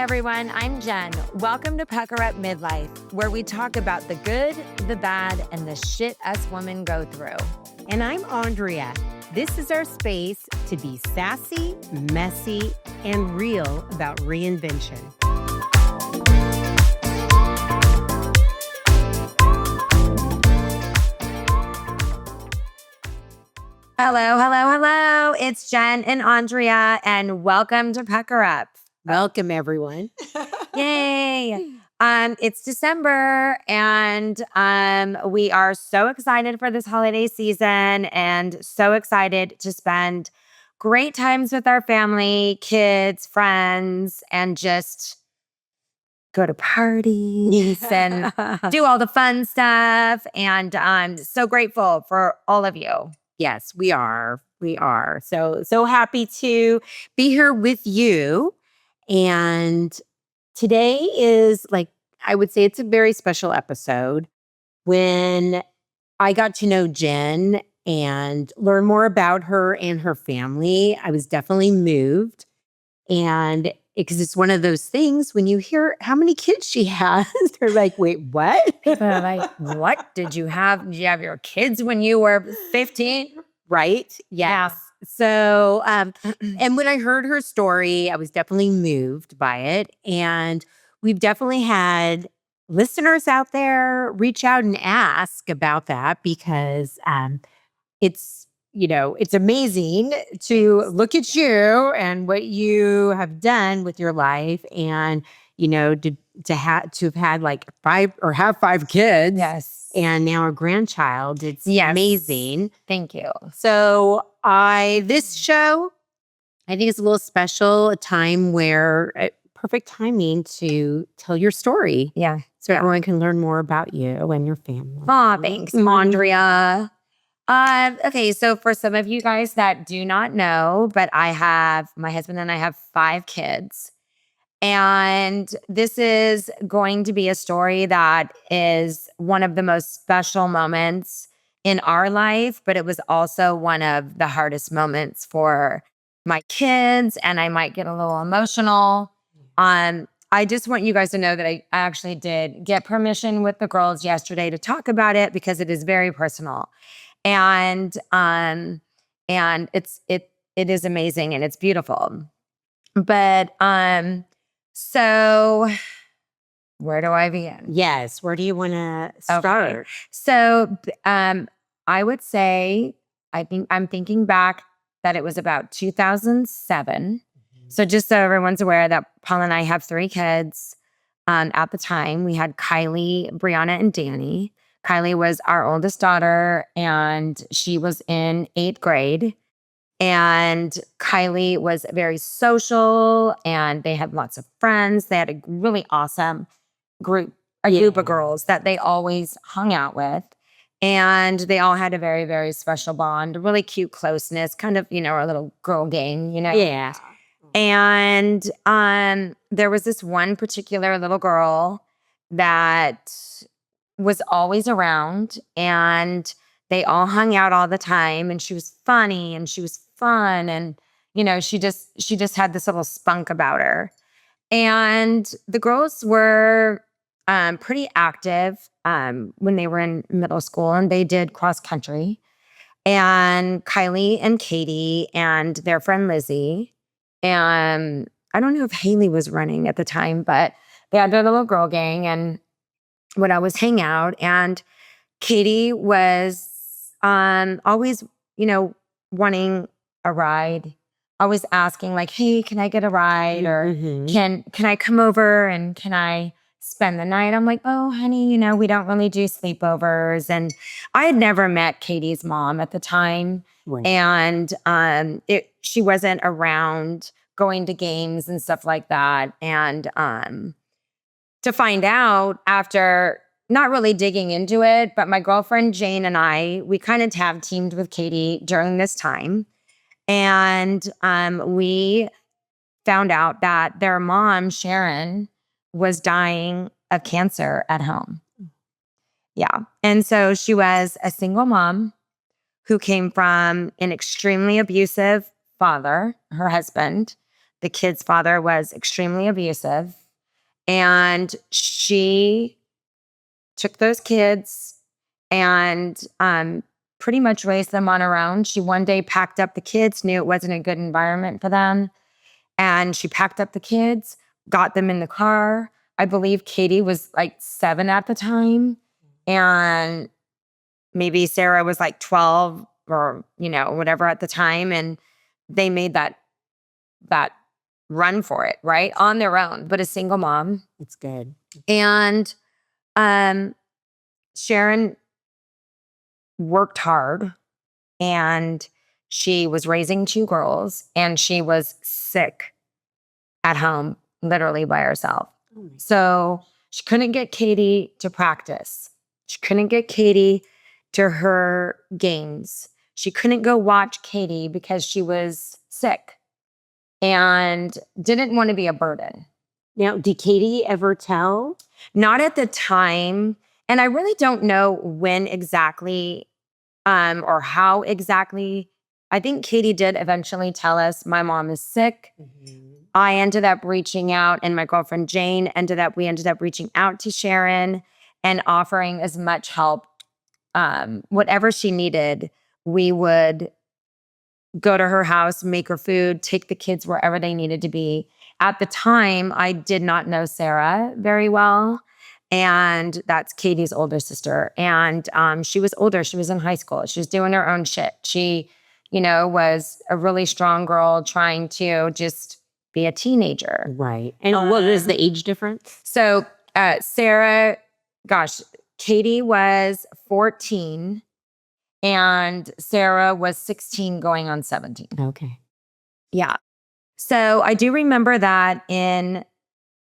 everyone, I'm Jenn. Welcome to Pucker Up Midlife, where we talk about the good, the bad, and the shit us women go through. And I'm Andrea. This is our space to be sassy, messy, and real about reinvention. Hello. It's Jenn and Andrea, and welcome to Pucker Up. Welcome, everyone. Yay. It's December, and we are so excited for this holiday season and so excited to spend great times with our family, kids, friends, and just go to parties and do all the fun stuff. And I'm so grateful for all of you. Yes, we are. So happy to be here with you. And today is I would say it's a very special episode. When I got to know Jenn and learn more about her and her family, I was definitely moved. And because it's one of those things when you hear how many kids she has, they're like, wait, what? People are like, what did you have? Did you have your kids when you were 15? Right? Yes. So, and when I heard her story, I was definitely moved by it. And we've definitely had listeners out there reach out and ask about that because it's amazing to look at you and what you have done with your life and, to have had have 5 kids. Yes. And now a grandchild. It's amazing. Thank you. So this show, I think it's a little special, a time where perfect timing to tell your story. Yeah. So everyone can learn more about you and your family. Aw, thanks, Andrea. Okay, so for some of you guys that do not know, but my husband and I have 5 kids. And this is going to be a story that is one of the most special moments in our life, but it was also one of the hardest moments for my kids, and I might get a little emotional. I just want you guys to know that I actually did get permission with the girls yesterday to talk about it because it is very personal. And it is amazing and it's beautiful. But so where do I begin? Yes, where do you want to start? Okay. So I would say I'm thinking back that it was about 2007. So just so everyone's aware that Paul and I have 3 kids. At the time, we had Kylie, Brianna, and Danny. Kylie was our oldest daughter, and she was in 8th grade. And Kylie was very social, and they had lots of friends. They had a really awesome group of girls that they always hung out with. And they all had a very, very special bond, a really cute closeness, kind of, our little girl gang, Yeah. And there was this one particular little girl that was always around, and they all hung out all the time, and she was funny and she was fun, and she just had this little spunk about her. And the girls were pretty active when they were in middle school, and they did cross country. And Kylie and Katie and their friend Lizzie, and I don't know if Haley was running at the time, but they had their little girl gang, and would always hang out. And Katie was always, wanting a ride, always asking like, hey, can I get a ride? Or can I come over and can I spend the night? I'm like, oh, honey, we don't really do sleepovers. And I had never met Katie's mom at the time. Right. And she wasn't around going to games and stuff like that. And to find out after not really digging into it, but my girlfriend Jane and we kind of tag teamed with Katie during this time. And we found out that their mom, Sharon, was dying of cancer at home. Yeah. And so she was a single mom who came from an extremely abusive father, her husband. The kid's father was extremely abusive. And she took those kids and pretty much raised them on her own. She one day packed up the kids, knew it wasn't a good environment for them. And she packed up the kids, got them in the car. I believe Katie was like 7 at the time. And maybe Sarah was like 12 or, whatever at the time. And they made that run for it, right? On their own, but a single mom. It's good. And Sharon worked hard and she was raising 2 girls and she was sick at home, literally by herself. So she couldn't get Katie to practice. She couldn't get Katie to her games. She couldn't go watch Katie because she was sick and didn't want to be a burden. Now, did Katie ever tell? Not at the time. And I really don't know when exactly or how exactly. I think Katie did eventually tell us, my mom is sick. I ended up reaching out, and my girlfriend Jane we ended up reaching out to Sharon and offering as much help, whatever she needed. We would go to her house, make her food, take the kids wherever they needed to be. At the time, I did not know Sarah very well. And that's Katie's older sister. And she was older. She was in high school. She was doing her own shit. She, was a really strong girl trying to just be a teenager. Right. And what is the age difference? So Sarah, Katie was 14 and Sarah was 16 going on 17. Okay. Yeah. So I do remember that in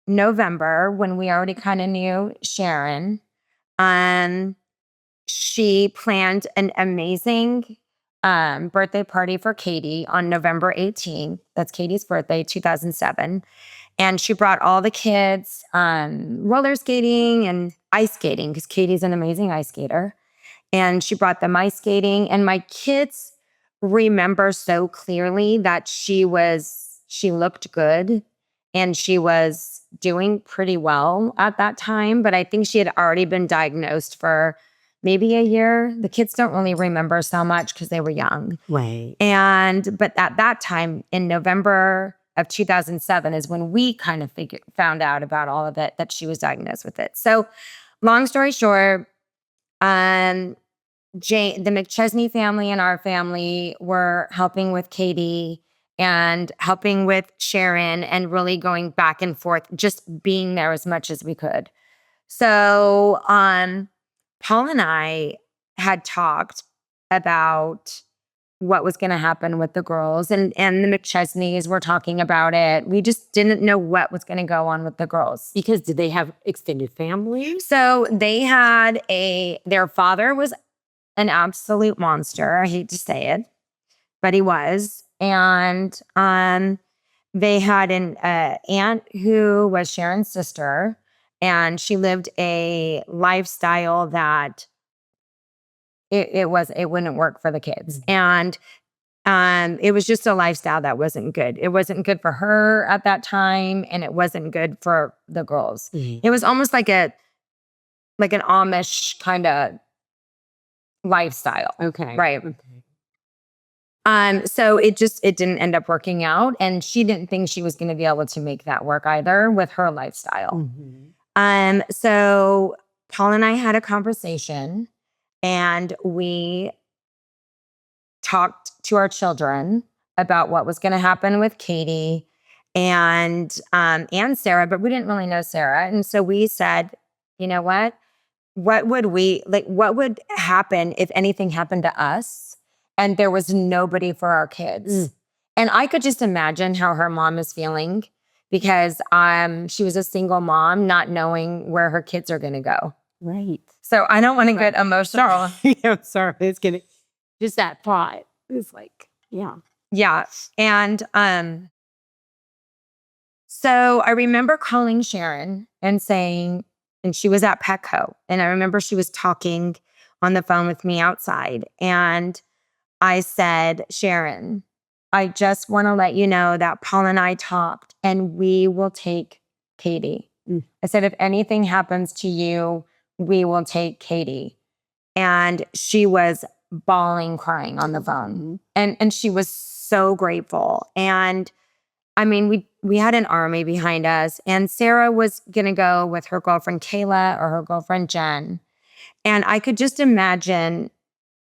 November, when we already kind of knew Sharon, she planned an amazing birthday party for Katie on November 18th. That's Katie's birthday, 2007. And she brought all the kids roller skating and ice skating because Katie's an amazing ice skater. And she brought them ice skating. And my kids remember so clearly that she looked good and she was doing pretty well at that time. But I think she had already been diagnosed for maybe a year. The kids don't really remember so much because they were young. Right. But at that time, in November of 2007 is when we kind of found out about all of it, that she was diagnosed with it. So long story short, the McChesney family and our family were helping with Katie and helping with Sharon and really going back and forth, just being there as much as we could. So Paul and I had talked about what was going to happen with the girls, and the McChesneys were talking about it. We just didn't know what was going to go on with the girls. Because did they have extended family? So they had their father was an absolute monster. I hate to say it, but he was. And they had an aunt who was Sharon's sister, and she lived a lifestyle that it wouldn't work for the kids. And it was just a lifestyle that wasn't good. It wasn't good for her at that time, and it wasn't good for the girls. It was almost like an Amish kind of lifestyle. Okay. Right. Okay. So it didn't end up working out, and she didn't think she was going to be able to make that work either with her lifestyle. So Paul and I had a conversation, and we talked to our children about what was going to happen with Katie and Sarah, but we didn't really know Sarah. And so we said, you know what? What would happen if anything happened to us and there was nobody for our kids? And I could just imagine how her mom is feeling because she was a single mom, not knowing where her kids are going to go. Right. So I don't want to get emotional. I'm sorry. It's getting just that thought. It's like, yeah. Yeah. And so I remember calling Sharon and saying, and she was at Petco, and I remember she was talking on the phone with me outside. And I said, Sharon, I just want to let you know that Paul and I talked, and we will take Katie. I said, if anything happens to you, we will take Katie. And she was bawling, crying on the phone. And she was so grateful. And I mean, we had an army behind us, and Sarah was gonna go with her girlfriend Kayla or her girlfriend Jenn. And I could just imagine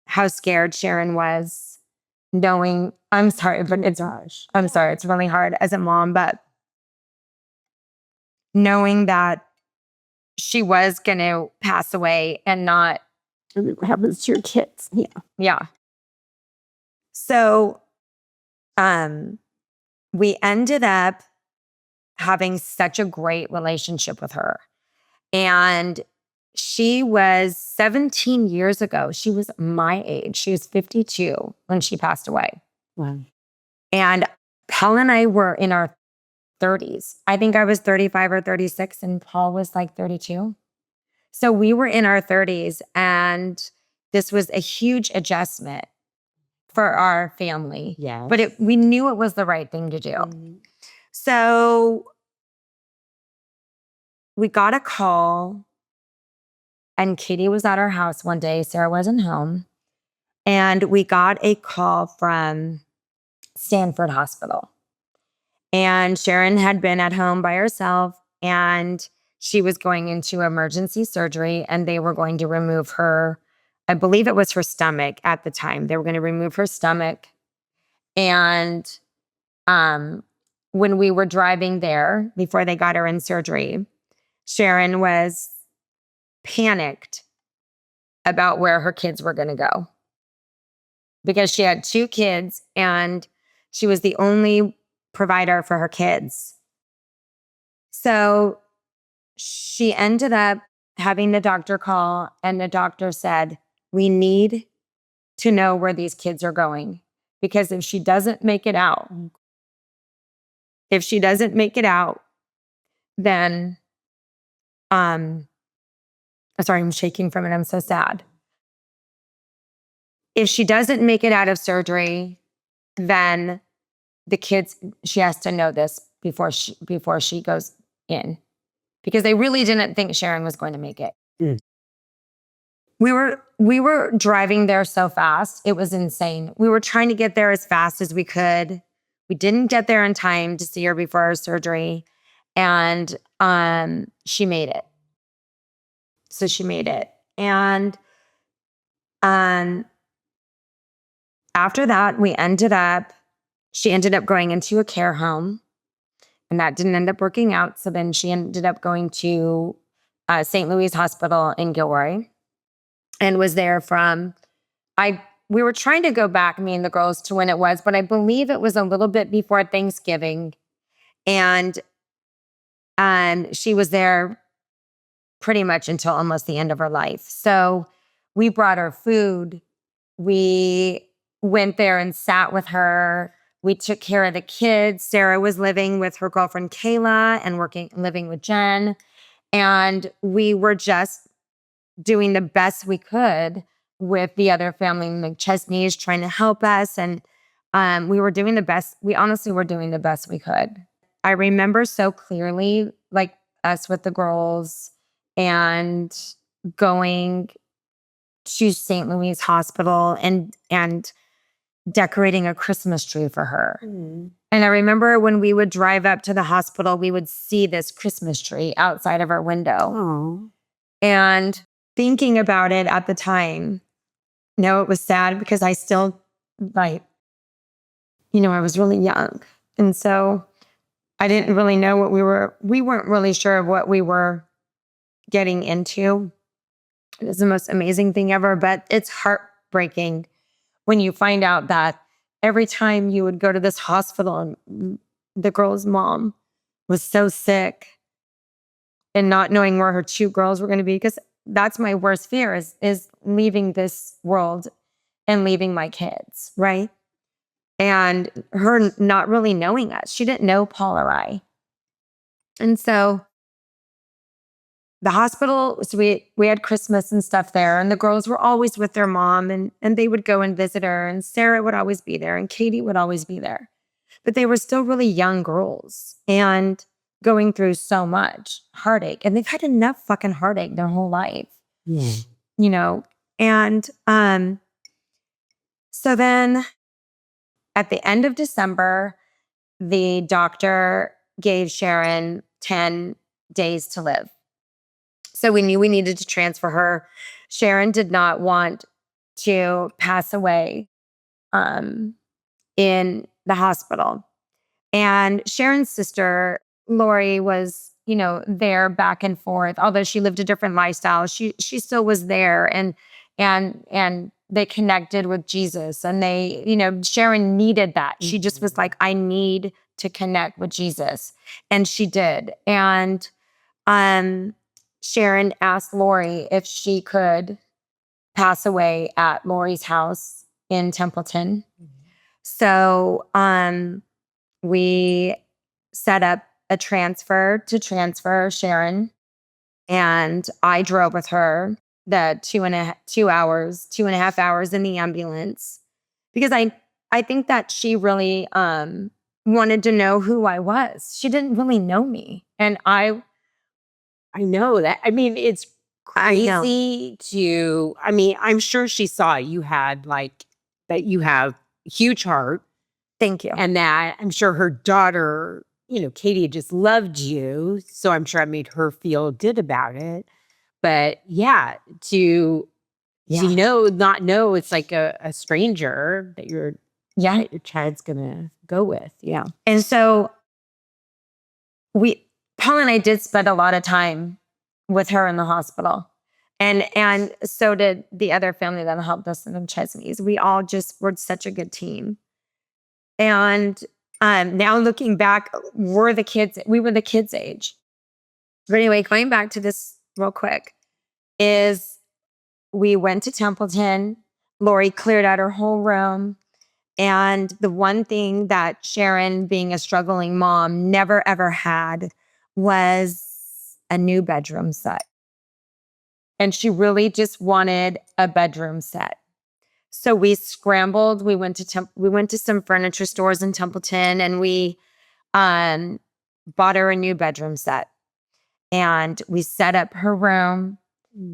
how scared Sharon was, knowing, I'm sorry, but I'm sorry, it's really hard as a mom, but knowing that she was gonna pass away and not. And it happens to your kids. Yeah. Yeah. So we ended up having such a great relationship with her. And she was 17 years ago. She was my age. She was 52 when she passed away. Wow. And Paul and I were in our 30s. I think I was 35 or 36 and Paul was like 32. So we were in our 30s, and this was a huge adjustment for our family. Yes. But we knew it was the right thing to do. So we got a call, and Katie was at our house one day. Sarah wasn't home. And we got a call from Stanford Hospital. And Sharon had been at home by herself, and she was going into emergency surgery, and they were going to remove her. I believe it was her stomach at the time. They were going to remove her stomach. And when we were driving there before they got her in surgery, Sharon was panicked about where her kids were going to go, because she had 2 kids and she was the only provider for her kids. So she ended up having the doctor call, and the doctor said, we need to know where these kids are going, because if she doesn't make it out, then sorry, I'm shaking from it. I'm so sad. If she doesn't make it out of surgery, then the kids, she has to know this before she goes in, because they really didn't think Sharon was going to make it. We were driving there so fast. It was insane. We were trying to get there as fast as we could. We didn't get there in time to see her before her surgery. And she made it. So she made it. And after that, she ended up going into a care home, and that didn't end up working out. So then she ended up going to St. Louis Hospital in Gilroy, and was there we were trying to go back, me and the girls, to when it was, but I believe it was a little bit before Thanksgiving. And she was there pretty much until almost the end of her life. So we brought her food. We went there and sat with her. We took care of the kids. Sarah was living with her girlfriend Kayla and living with Jenn. And we were just doing the best we could with the other family, McChesney's, trying to help us. And we were doing the best. We honestly were doing the best we could. I remember so clearly, like, us with the girls and going to St. Louis Hospital and decorating a Christmas tree for her. And I remember when we would drive up to the hospital, we would see this Christmas tree outside of our window. Oh. And thinking about it at the time, it was sad, because I still, I was really young. And so I didn't really know what we weren't really sure of what we were getting into. It was the most amazing thing ever, but it's heartbreaking when you find out that every time you would go to this hospital and the girl's mom was so sick, and not knowing where her 2 girls were going to be, because that's my worst fear is leaving this world and leaving my kids, right? And her not really knowing us. She didn't know Paul or I. And so the hospital, so we had Christmas and stuff there, and the girls were always with their mom, and they would go and visit her, and Sarah would always be there, and Katie would always be there. But they were still really young girls. And going through so much heartache, and they've had enough fucking heartache their whole life, Yeah. you know? And so then at the end of December, the doctor gave Sharon 10 days to live. So we knew we needed to transfer her. Sharon did not want to pass away in the hospital. And Sharon's sister, Lori, was, there back and forth. Although she lived a different lifestyle, she still was there, and they connected with Jesus. And they, Sharon needed that. She just was like, I need to connect with Jesus. And she did. And Sharon asked Lori if she could pass away at Lori's house in Templeton. So we set up a transfer to transfer Sharon, and I drove with her the 2.5 hours in the ambulance, because I think that she really wanted to know who I was. She didn't really know me, and I know that. I mean, it's I know. crazy to, I mean, I'm sure she saw you had that you have huge heart, Thank you. and that I'm sure her daughter, Katie, just loved you. So I'm sure I made her feel good about it. But yeah, to not know it's like a stranger that your child's gonna go with. Yeah. And so Paul and I did spend a lot of time with her in the hospital. And so did the other family that helped us in the Chesneys. We all just were such a good team. And now looking back, we were the kids' age. But anyway, going back to this real quick, is we went to Templeton. Lori cleared out her whole room. And the one thing that Sharon, being a struggling mom, never ever had was a new bedroom set. And she really just wanted a bedroom set. So we scrambled. We went to some furniture stores in Templeton, and we bought her a new bedroom set. And we set up her room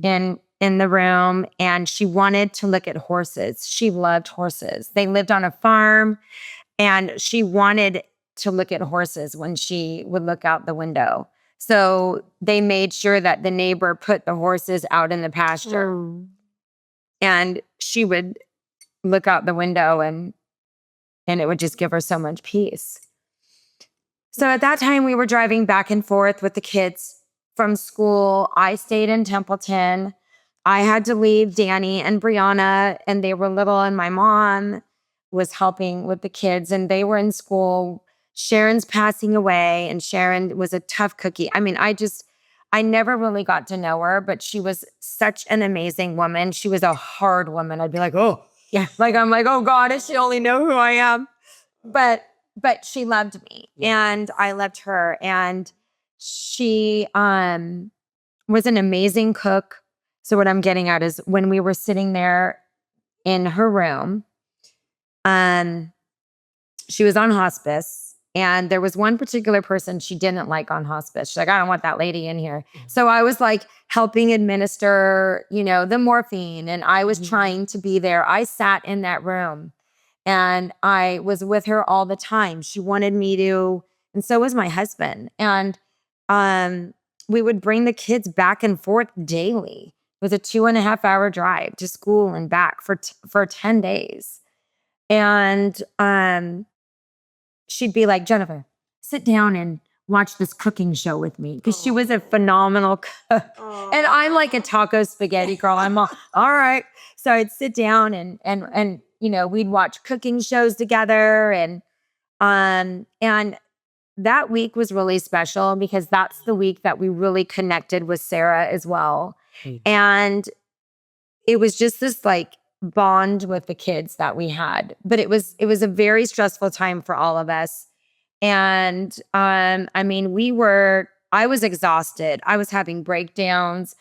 in the room, and she wanted to look at horses. She loved horses. They lived on a farm, and she wanted to look at horses when she would look out the window. So they made sure that the neighbor put the horses out in the pasture. And she would look out the window, and it would just give her so much peace. So at that time, we were driving back and forth with the kids from school. I stayed in Templeton. I had to leave Danny and Brianna, and they were little, and my mom was helping with the kids, and they were in school. Sharon's passing away, and Sharon was a tough cookie. I mean, I never really got to know her, but she was such an amazing woman. She was a hard woman. I'd be like, oh, yeah. I'm like, oh God, does she only know who I am? But she loved me, and I loved her. And she was an amazing cook. So what I'm getting at is, when we were sitting there in her room, she was on hospice. And there was one particular person she didn't like on hospice. She's like, I don't want that lady in here. So I was like helping administer, the morphine, and I was trying to be there. I sat in that room, and I was with her all the time. She wanted me to, and so was my husband. And we would bring the kids back and forth daily. It was a 2.5-hour drive to school and back for 10 days. And she'd be like, Jennifer, sit down and watch this cooking show with me, because she was a phenomenal cook. And I'm like a taco spaghetti girl. I'm all right. So I'd sit down and we'd watch cooking shows together. And that week was really special, because that's the week that we really connected with Sarah as well. And it was just this like bond with the kids that we had. But it was a very stressful time for all of us. And I mean, I was exhausted. I was having breakdowns.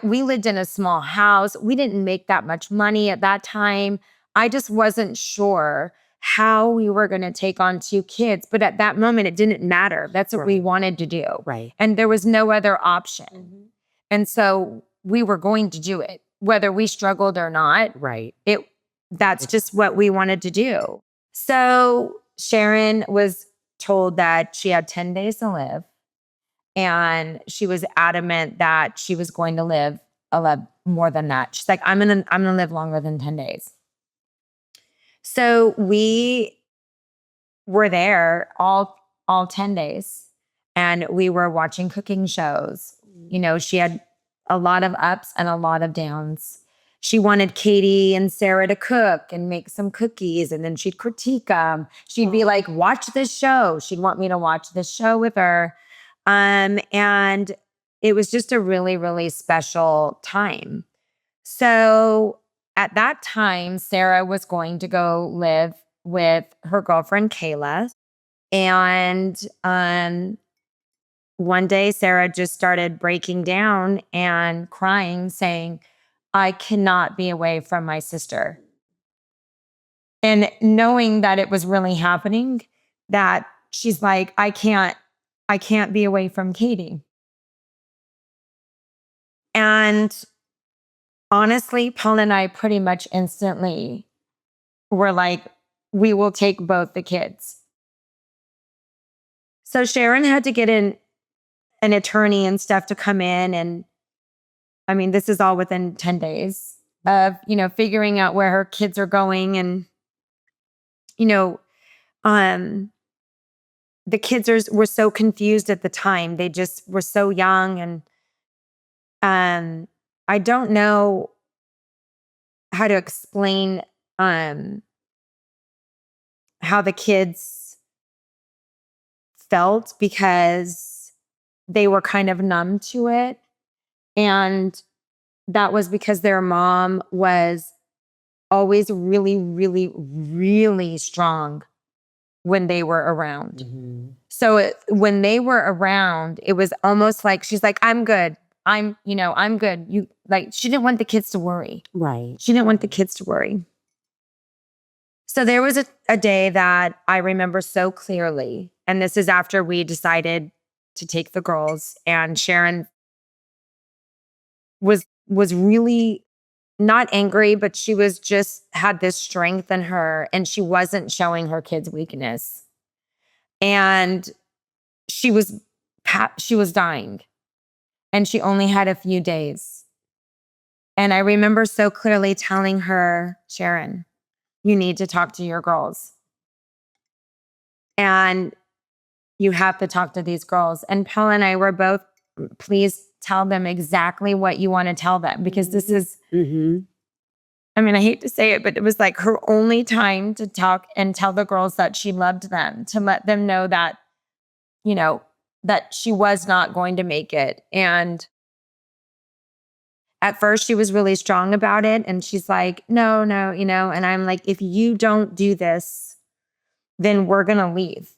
We lived in a small house. We didn't make that much money at that time. I just wasn't sure how we were going to take on 2 kids. But at that moment, it didn't matter. That's what we wanted to do. Right. And there was no other option. And so we were going to do it, whether we struggled or not. Right. That's just what we wanted to do. So Sharon was told that she had 10 days to live. And she was adamant that she was going to live a lot more than that. She's like, I'm gonna live longer than 10 days. So we were there all 10 days, and we were watching cooking shows. You know, she had a lot of ups and a lot of downs. She wanted Katie and Sarah to cook and make some cookies, and then she'd critique them. She'd be like, watch this show. She'd want me to watch this show with her. And it was just a really, really special time. So at that time, Sarah was going to go live with her girlfriend, Kayla. And one day, Sarah just started breaking down and crying, saying, I cannot be away from my sister. And knowing that it was really happening, that she's like, I can't be away from Katie. And honestly, Paul and I pretty much instantly were like, we will take both the kids. So Sharon had to get an attorney and stuff to come in. And I mean, this is all within 10 days of, figuring out where her kids are going. And, the kids were so confused at the time. They just were so young. And I don't know how to explain how the kids felt, because they were kind of numb to it. And that was because their mom was always really, really, really strong when they were around. So when they were around, it was almost like she's like, I'm good. I'm good. She didn't want the kids to worry. Right. She didn't want the kids to worry. So there was a day that I remember so clearly. And this is after we decided to take the girls, and Sharon was really not angry, but she was just had this strength in her, and she wasn't showing her kids weakness. And she was dying, and she only had a few days. And I remember so clearly telling her, Sharon, you need to talk to your girls. And you have to talk to these girls. And Paul and I were both, please tell them exactly what you want to tell them, because this is, I mean, I hate to say it, but it was like her only time to talk and tell the girls that she loved them, to let them know that, that she was not going to make it. And at first she was really strong about it. And she's like, no, and I'm like, if you don't do this, then we're going to leave.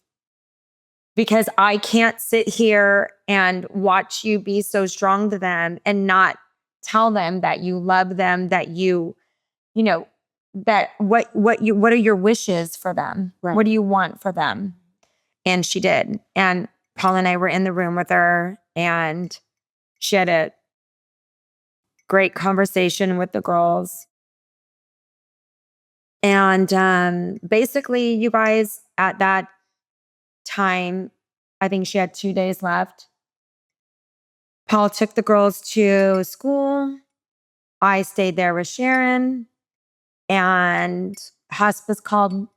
Because I can't sit here and watch you be so strong to them and not tell them that you love them, that that what are your wishes for them? Right. What do you want for them? And she did. And Paul and I were in the room with her, and she had a great conversation with the girls. And basically, you guys, at that time, I think she had 2 days left. Paul took the girls to school. I stayed there with Sharon, and hospice called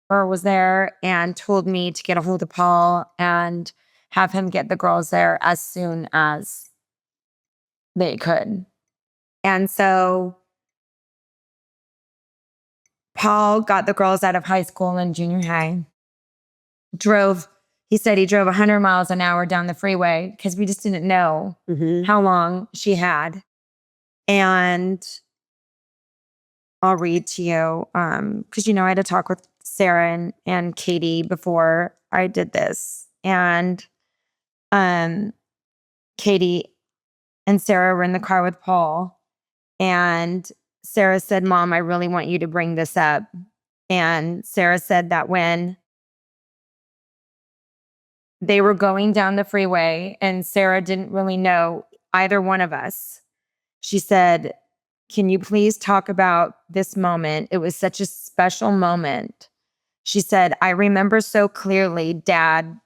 or was there and told me to get a hold of Paul and have him get the girls there as soon as they could. And so Paul got the girls out of high school and junior high. He said he drove 100 miles an hour down the freeway because we just didn't know how long she had. And I'll read to you because, I had to talk with Sarah and Katie before I did this. And Katie and Sarah were in the car with Paul. And Sarah said, Mom, I really want you to bring this up. And Sarah said that when they were going down the freeway and Sarah didn't really know either one of us, she said, "Can you please talk about this moment? It was such a special moment." She said, "I remember so clearly Dad,"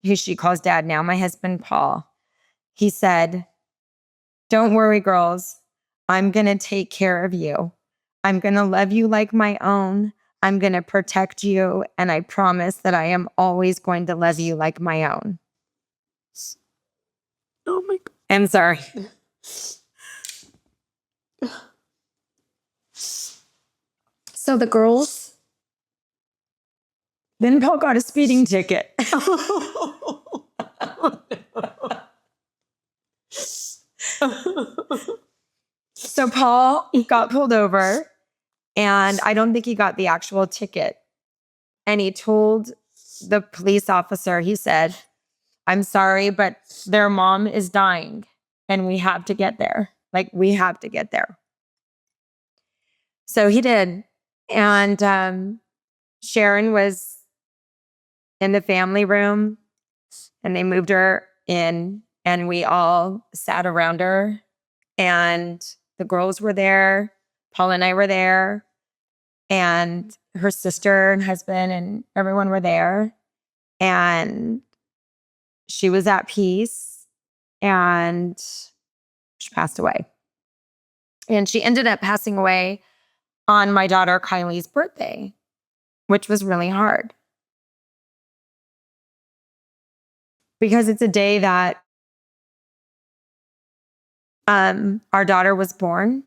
who she calls Dad now, my husband, Paul. He said, "Don't worry, girls. I'm going to take care of you. I'm going to love you like my own. I'm going to protect you. And I promise that I am always going to love you like my own." Oh my God. I'm sorry. So the girls, then Paul got a speeding ticket. So Paul got pulled over, and I don't think he got the actual ticket. And he told the police officer, he said, "I'm sorry, but their mom is dying and we have to get there. Like, we have to get there." So he did. And Sharon was in the family room, and they moved her in, and we all sat around her, and the girls were there. Paul and I were there, and her sister and husband and everyone were there. And she was at peace, and she passed away. And she ended up passing away on my daughter Kylie's birthday, which was really hard because it's a day that our daughter was born,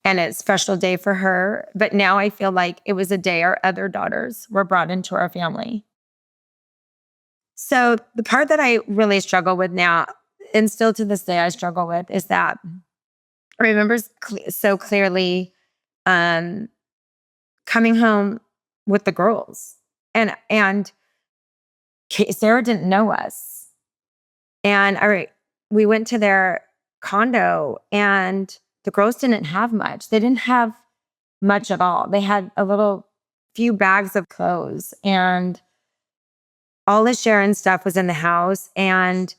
and it's a special day for her. But now I feel like it was a day our other daughters were brought into our family. So the part that I really struggle with now, and still to this day I struggle with, is that I remember so clearly coming home with the girls, and Sarah didn't know us, and we went to their condo, and the girls didn't have much. They didn't have much at all. They had a little few bags of clothes, and all of Sharon's stuff was in the house. And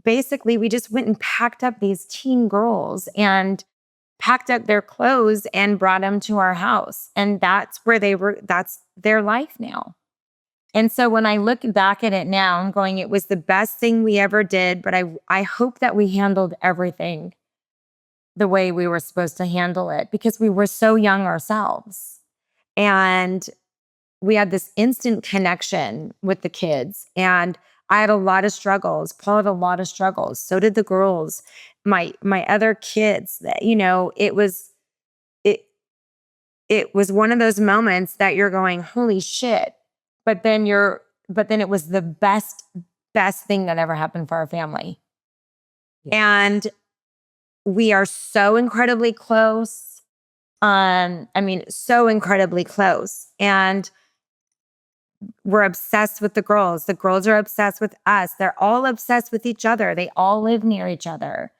basically, we just went and packed up these teen girls and packed up their clothes and brought them to our house. And that's where they were, that's their life now. And so when I look back at it now, I'm going, it was the best thing we ever did. But I hope that we handled everything the way we were supposed to handle it, because we were so young ourselves. And we had this instant connection with the kids. And I had a lot of struggles. Paul had a lot of struggles. So did the girls, my other kids. That, it was one of those moments that you're going, holy shit. But then it was the best thing that ever happened for our family. Yeah. And we are so incredibly close. So incredibly close. And we're obsessed with the girls. The girls are obsessed with us. They're all obsessed with each other. They all live near each other.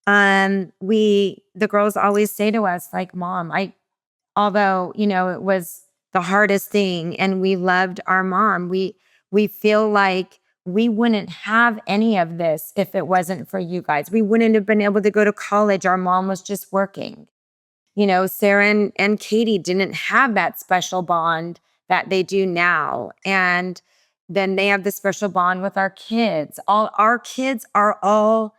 The girls always say to us, like, "Mom, although, it was the hardest thing and we loved our mom, we feel like we wouldn't have any of this if it wasn't for you guys. We wouldn't have been able to go to college. Our mom was just working." Sarah and Katie didn't have that special bond that they do now. And then they have the special bond with our kids. All our kids are all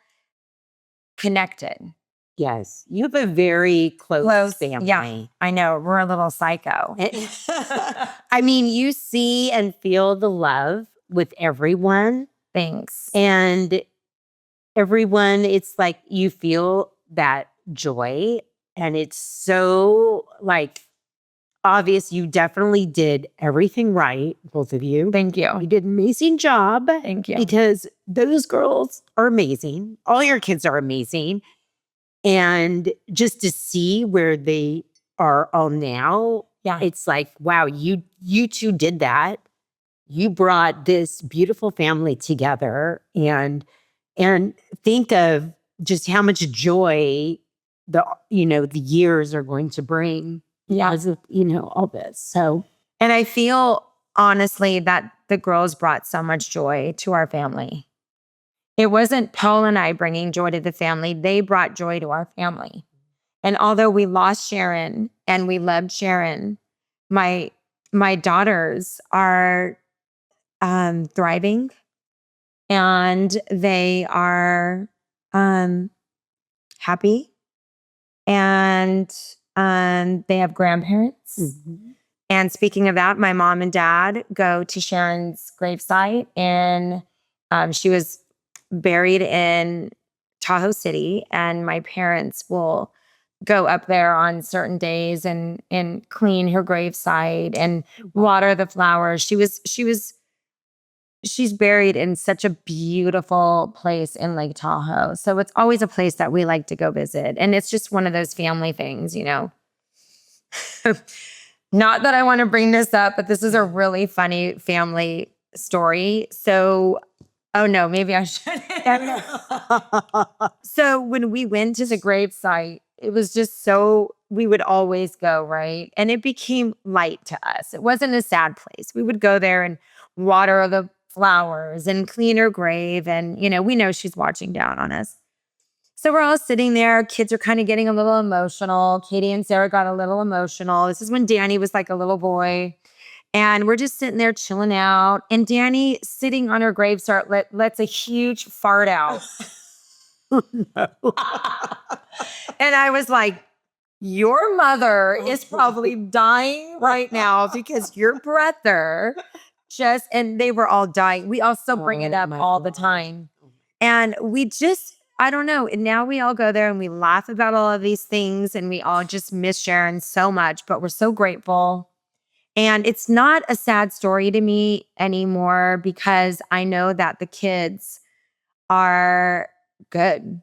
connected. Yes. You have a very close family. Yeah, I know. We're a little psycho. I mean, you see and feel the love with everyone. Thanks. And everyone, it's like you feel that joy. And it's so obvious. You definitely did everything right, both of you. Thank you. You did an amazing job. Thank you. Because those girls are amazing. All your kids are amazing. And just to see where they are all now, Yeah, it's like, wow, you two did that. You brought this beautiful family together, and think of just how much joy the years are going to bring. Yeah. Because of all this. So And I feel honestly that the girls brought so much joy to our family. It wasn't Paul and I bringing joy to the family. They brought joy to our family. And although we lost Sharon and we loved Sharon, my daughters are thriving, and they are happy, and they have grandparents. Mm-hmm. And speaking of that, my mom and dad go to Sharon's gravesite, and she was buried in Tahoe City, and my parents will go up there on certain days and clean her gravesite and water the flowers. She's buried in such a beautiful place in Lake Tahoe. So it's always a place that we like to go visit. And it's just one of those family things, you know. Not that I want to bring this up, but this is a really funny family story. So, oh no, maybe I shouldn't. So when we went to the gravesite, it was just so, we would always go, right? And it became light to us. It wasn't a sad place. We would go there and water the flowers and clean her grave. And, you know, we know she's watching down on us. So we're all sitting there. Kids are kind of getting a little emotional. Katie and Sarah got a little emotional. This is when Danny was like a little boy. And we're just sitting there chilling out. And Danny, sitting on her gravesite, lets a huge fart out. No. And I was like, your mother is probably dying right now because your brother just, and they were all dying. We also bring it up all the time. And we just, I don't know. And now we all go there and we laugh about all of these things, and we all just miss Sharon so much, but we're so grateful. And it's not a sad story to me anymore because I know that the kids are good.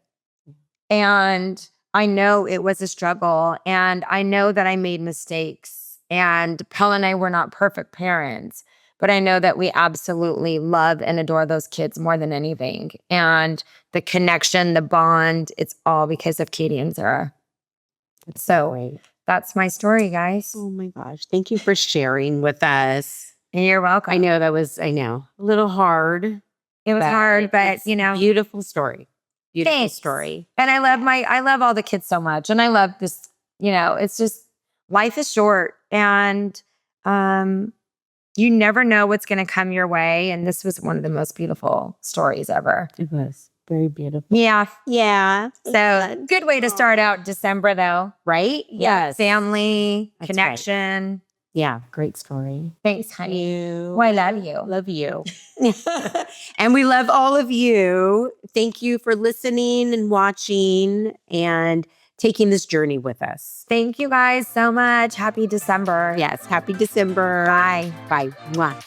And I know it was a struggle, and I know that I made mistakes, and Pell and I were not perfect parents, but I know that we absolutely love and adore those kids more than anything. And the connection, the bond, it's all because of Katie and Sarah. So Great. that's my story, guys. Oh my gosh. Thank you for sharing with us. You're welcome. I know a little hard. It was hard, but you know, Beautiful story. Beautiful thanks. story. And I love all the kids so much. And I love this, you know, it's just, life is short, and you never know what's going to come your way. And this was one of the most beautiful stories ever. It was very beautiful. Yeah. Yeah. So good way to start out December though. Right? Yes. Family, That's connection. Yeah. Great story. Thanks, honey. You. Well, I love you. Love you. And we love all of you. Thank you for listening and watching and taking this journey with us. Thank you guys so much. Happy December. Yes. Happy December. Bye. Bye. Mwah.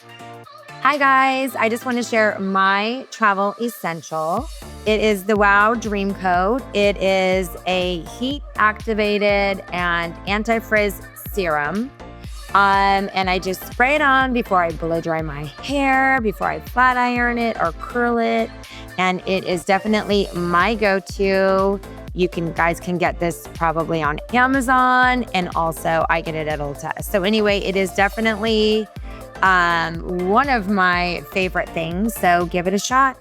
Hi, guys. I just want to share my travel essential. It is the WOW Dream Coat. It is a heat-activated and anti-frizz serum. And I just spray it on before I blow dry my hair, before I flat iron it or curl it. And it is definitely my go-to. You guys can get this probably on Amazon, and also I get it at Ulta. So anyway, it is definitely one of my favorite things. So give it a shot.